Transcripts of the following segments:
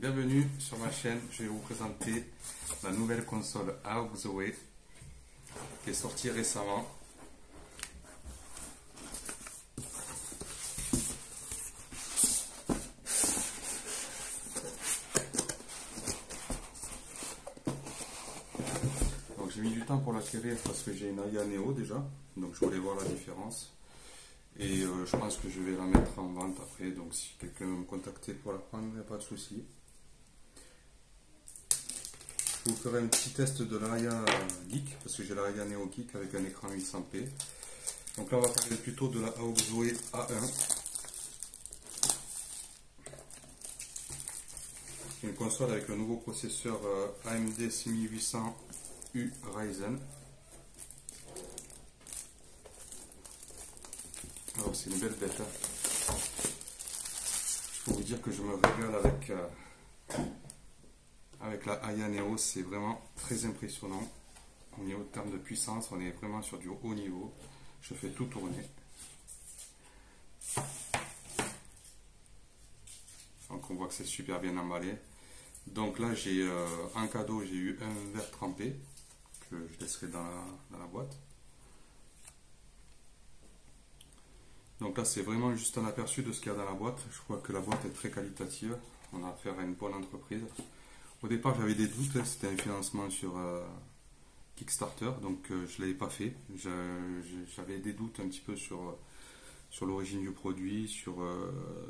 Bienvenue sur ma chaîne, je vais vous présenter la nouvelle console AOG Zoe qui est sortie récemment. Donc j'ai mis du temps pour l'acquérir parce que j'ai une Aya Neo déjà, donc je voulais voir la différence. Et je pense que je vais la mettre en vente après, donc si quelqu'un veut me contacter pour la prendre, il n'y a pas de souci. Je vous ferai un petit test de l'Aya Geek, parce que j'ai la Aya Neo Geek avec un écran 800p. Donc là on va parler plutôt de la AOG Zoe A1. Une console avec le nouveau processeur AMD 6800U Ryzen. Alors c'est une belle bête. Je peux vous dire que je me régale avec la Aya Neo, c'est vraiment très impressionnant. Au niveau de termes de puissance, on est vraiment sur du haut niveau. Je fais tout tourner. Donc on voit que c'est super bien emballé. Donc là j'ai en cadeau, j'ai eu un verre trempé que je laisserai dans la boîte. Donc là c'est vraiment juste un aperçu de ce qu'il y a dans la boîte. Je crois que la boîte est très qualitative. On a affaire à une bonne entreprise. Au départ j'avais des doutes, c'était un financement sur Kickstarter, donc je ne l'avais pas fait. J'avais des doutes un petit peu sur l'origine du produit, sur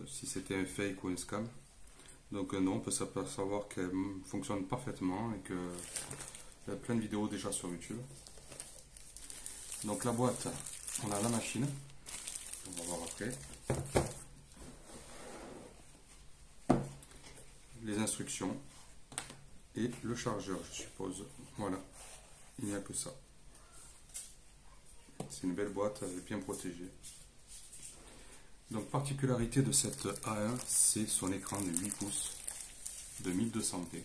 si c'était un fake ou un scam. Donc non, on peut savoir qu'elle fonctionne parfaitement et qu'il y a plein de vidéos déjà sur YouTube. Donc la boîte, on a la machine, on va voir après. Les instructions et le chargeur, je suppose. Voilà, il n'y a que ça. C'est une belle boîte, elle est bien protégée. Donc particularité de cette A1, c'est son écran de 8 pouces de 1200p.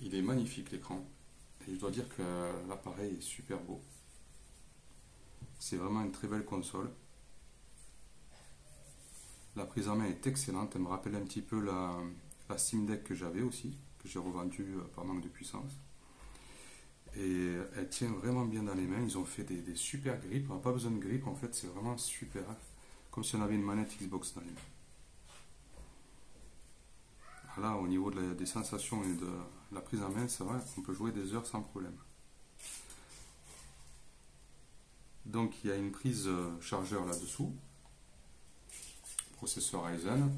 Il est magnifique l'écran et je dois dire que l'appareil est super beau. C'est vraiment une très belle console. La prise en main est excellente, elle me rappelle un petit peu la Steam Deck que j'avais aussi, que j'ai revendue par manque de puissance. Et elle tient vraiment bien dans les mains. Ils ont fait des super grips. On n'a pas besoin de grip, en fait, c'est vraiment super. Comme si on avait une manette Xbox dans les mains. Là, au niveau des sensations et de la prise en main, c'est vrai, on peut jouer des heures sans problème. Donc, il y a une prise chargeur là-dessous. Processeur Ryzen.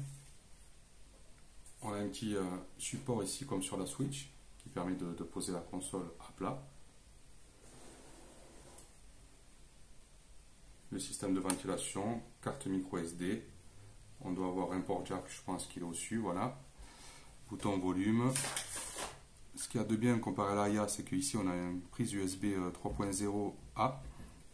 On a un petit support ici, comme sur la Switch, qui permet de poser la console à plat. Le système de ventilation, carte micro SD. On doit avoir un port jack, je pense qu'il est au-dessus, voilà. Bouton volume. Ce qu'il y a de bien comparé à l'Aya, c'est qu'ici on a une prise USB 3.0 A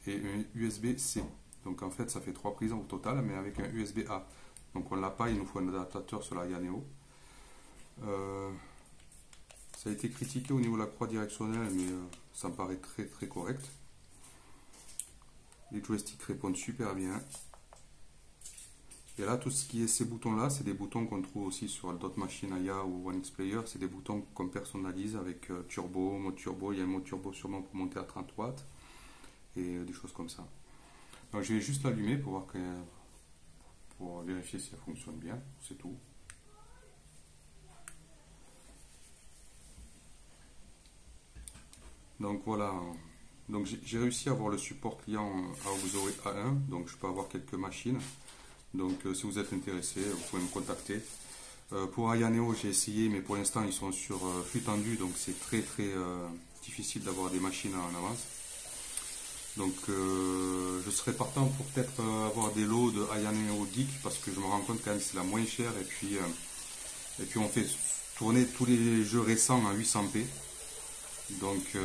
et une USB C. Donc en fait ça fait 3 prises au total, mais avec un USB A. Donc on ne l'a pas, il nous faut un adaptateur sur la Aya Neo. Ça a été critiqué au niveau de la croix directionnelle, mais ça me paraît très très correct. Les joysticks répondent super bien. Et là, tout ce qui est ces boutons-là, c'est des boutons qu'on trouve aussi sur d'autres machines Aya ou One X Player. C'est des boutons qu'on personnalise avec turbo, mode turbo. Il y a un mode turbo sûrement pour monter à 30 watts et des choses comme ça. Donc je vais juste l'allumer pour voir pour vérifier si elle fonctionne bien. C'est tout. Donc voilà. Donc j'ai réussi à avoir le support client AOG Zoe A1. Donc je peux avoir quelques machines. Donc si vous êtes intéressé, vous pouvez me contacter. Pour Aya Neo, j'ai essayé, mais pour l'instant ils sont sur flux tendu, donc c'est très difficile d'avoir des machines en avance. Donc je serais partant pour peut-être avoir des lots de Aya Neo Geek, parce que je me rends compte quand même que c'est la moins chère, et puis on fait tourner tous les jeux récents à 800p. Donc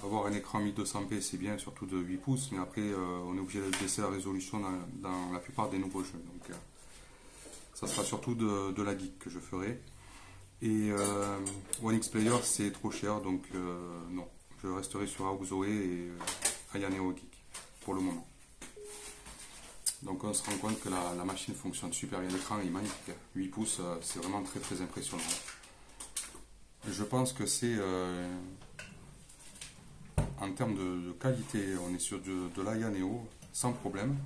avoir un écran 1200p c'est bien, surtout de 8 pouces, mais après on est obligé de baisser la résolution dans la plupart des nouveaux jeux. Donc ça sera surtout de la geek que je ferai. Et One X Player c'est trop cher, donc non, je resterai sur AOG Zoe et Aya Neo Geek pour le moment. Donc on se rend compte que la machine fonctionne super bien. L'écran est magnifique. 8 pouces, c'est vraiment très très impressionnant. Je pense que c'est en termes de qualité, on est sur de l'Aya Neo sans problème,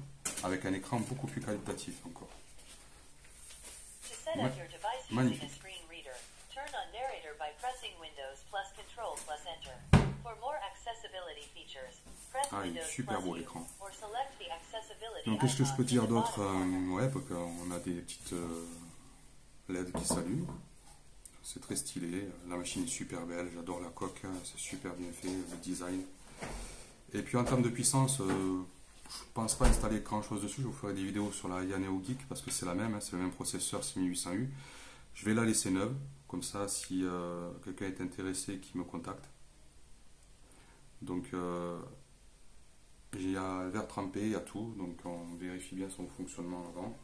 avec un écran beaucoup plus qualitatif encore. Magnifique. Ah, il est super beau l'écran. Donc qu'est-ce que je peux dire d'autre? Ouais, parce qu'on a des petites LED qui s'allument. C'est très stylé. La machine est super belle. J'adore la coque. C'est super bien fait, le design. Et puis en termes de puissance, je pense pas installer grand chose dessus. Je vous ferai des vidéos sur la Aya Neo Geek parce que c'est la même. C'est le même processeur 6800U. Je vais la laisser neuve. Comme ça, si quelqu'un est intéressé, qu'il me contacte. Donc il y a verre trempé, il y a tout. Donc on vérifie bien son fonctionnement avant.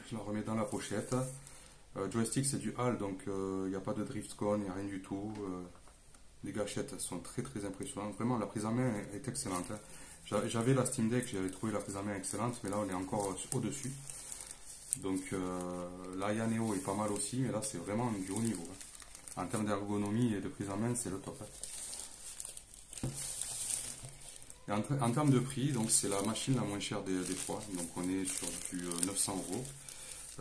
Je la remets dans la pochette. Joystick, c'est du HAL, donc il n'y a pas de drift cone, il n'y a rien du tout. Les gâchettes sont très très impressionnantes. Vraiment, la prise en main est excellente. J'avais la Steam Deck, j'avais trouvé la prise en main excellente, mais là on est encore au-dessus. Donc la Aya Neo est pas mal aussi, mais là c'est vraiment du haut niveau. En termes d'ergonomie et de prise en main, c'est le top. Et en termes de prix, donc c'est la machine la moins chère des trois. Donc on est sur du 900 euros.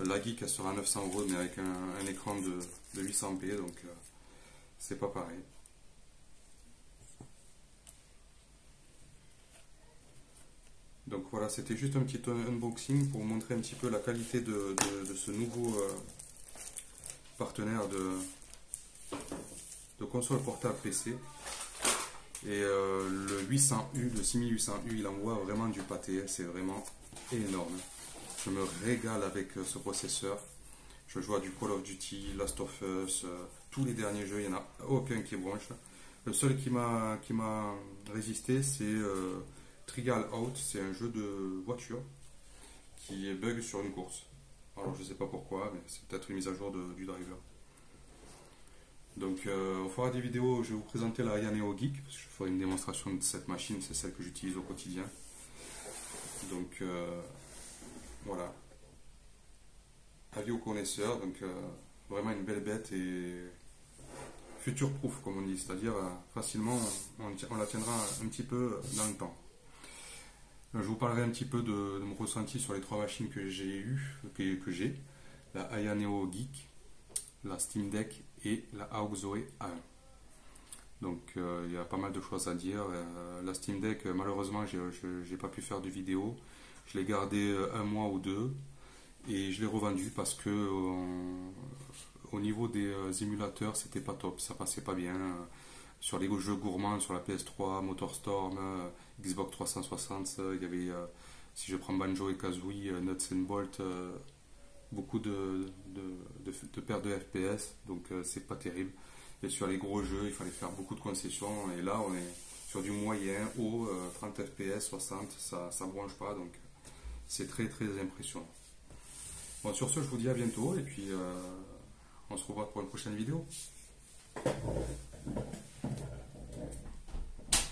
La Geek elle sera à 900 euros, mais avec un écran de 800p, donc c'est pas pareil. Donc voilà, c'était juste un petit unboxing pour vous montrer un petit peu la qualité de ce nouveau partenaire de console portable PC. Et le 800U, le 6800U, il envoie vraiment du pâté, c'est vraiment énorme. Je me régale avec ce processeur. Je joue à du Call of Duty, Last of Us, tous les derniers jeux, il n'y en a aucun qui branche. Le seul qui m'a résisté, c'est Trial Out, c'est un jeu de voiture qui bug sur une course. Alors je sais pas pourquoi, mais c'est peut-être une mise à jour du driver. Donc on fera des vidéos, je vais vous présenter la Aya Neo Geek, parce que je ferai une démonstration de cette machine, c'est celle que j'utilise au quotidien. Donc voilà. Avis aux connaisseurs, donc vraiment une belle bête et future-proof comme on dit, c'est-à-dire facilement on la tiendra un petit peu dans le temps. Je vous parlerai un petit peu de mon ressenti sur les trois machines que j'ai eues, que j'ai, la Aya Neo Geek, la Steam Deck et la AUX Zoe A1. Donc il y a pas mal de choses à dire. La Steam Deck, malheureusement, j'ai pas pu faire de vidéo. Je l'ai gardé un mois ou deux et je l'ai revendu parce que au niveau des émulateurs, c'était pas top, ça passait pas bien. Sur les jeux gourmands, sur la PS3, MotorStorm, Xbox 360, il y avait, si je prends Banjo et Kazooie, Nuts and Bolt, beaucoup de pertes de FPS, donc c'est pas terrible. Et sur les gros jeux, il fallait faire beaucoup de concessions, et là on est sur du moyen, haut, 30 FPS, 60, ça bronche pas, donc c'est très très impressionnant. Bon, sur ce, je vous dis à bientôt, et puis on se revoit pour une prochaine vidéo.